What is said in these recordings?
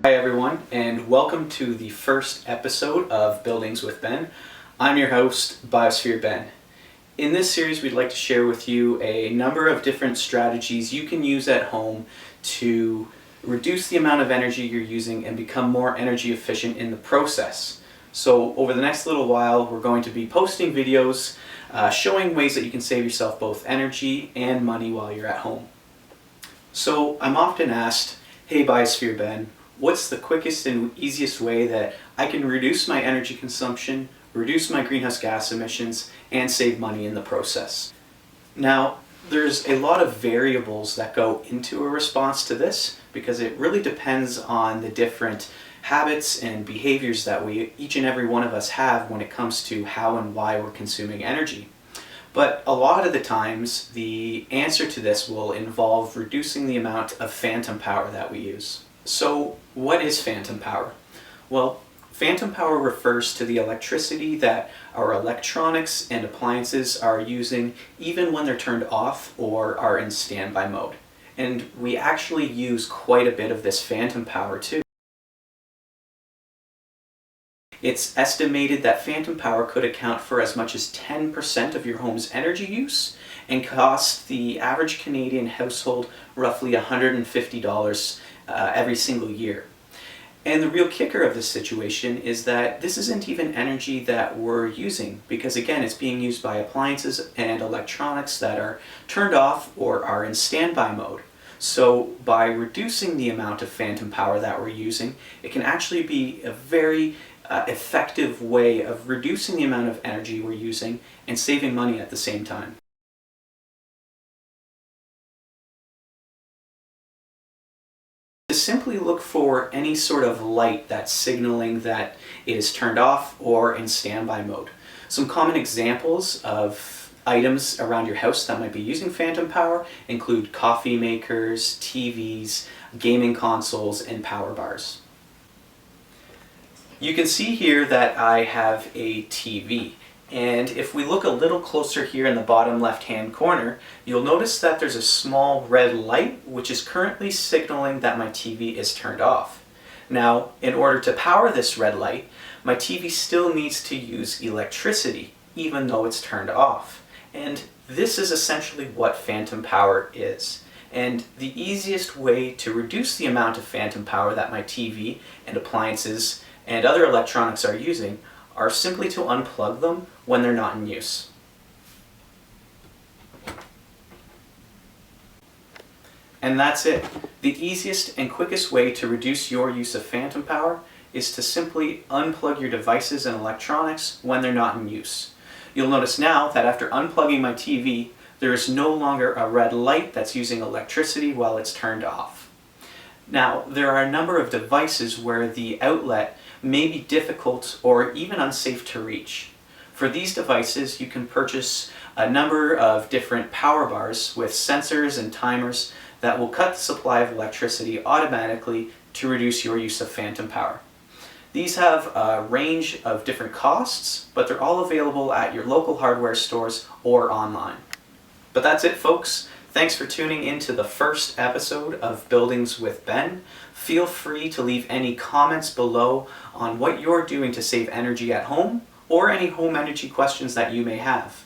Hi everyone, and welcome to the first episode of Buildings with Ben. I'm your host, Biosphere Ben. In this series, we'd like to share with you a number of different strategies you can use at home to reduce the amount of energy you're using and become more energy efficient in the process. So over the next little while, we're going to be posting videos showing ways that you can save yourself both energy and money while you're at home. So I'm often asked, hey Biosphere Ben, what's the quickest and easiest way that I can reduce my energy consumption, reduce my greenhouse gas emissions, and save money in the process? Now, there's a lot of variables that go into a response to this because it really depends on the different habits and behaviors that each and every one of us have when it comes to how and why we're consuming energy. But a lot of the times, the answer to this will involve reducing the amount of phantom power that we use. So what is phantom power? Well, phantom power refers to the electricity that our electronics and appliances are using even when they're turned off or are in standby mode. And we actually use quite a bit of this phantom power too. It's estimated that phantom power could account for as much as 10% of your home's energy use and cost the average Canadian household roughly $150 every single year. And the real kicker of this situation is that this isn't even energy that we're using because, again, it's being used by appliances and electronics that are turned off or are in standby mode. So by reducing the amount of phantom power that we're using, it can actually be a very effective way of reducing the amount of energy we're using and saving money at the same time. To simply look for any sort of light that's signaling that it is turned off or in standby mode. Some common examples of items around your house that might be using phantom power include coffee makers, TVs, gaming consoles, and power bars. You can see here that I have a TV, and if we look a little closer here in the bottom left-hand corner, you'll notice that there's a small red light which is currently signaling that my TV is turned off. Now, in order to power this red light, my TV still needs to use electricity, even though it's turned off. And this is essentially what phantom power is. And the easiest way to reduce the amount of phantom power that my TV and appliances and other electronics are using are simply to unplug them when they're not in use. And that's it. The easiest and quickest way to reduce your use of phantom power is to simply unplug your devices and electronics when they're not in use. You'll notice now that after unplugging my TV, there is no longer a red light that's using electricity while it's turned off. Now, there are a number of devices where the outlet may be difficult or even unsafe to reach. For these devices, you can purchase a number of different power bars with sensors and timers that will cut the supply of electricity automatically to reduce your use of phantom power. These have a range of different costs, but they're all available at your local hardware stores or online. But that's it, folks. Thanks for tuning in to the first episode of Buildings with Ben. Feel free to leave any comments below on what you're doing to save energy at home or any home energy questions that you may have.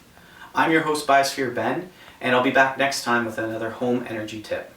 I'm your host, Biosphere Ben, and I'll be back next time with another home energy tip.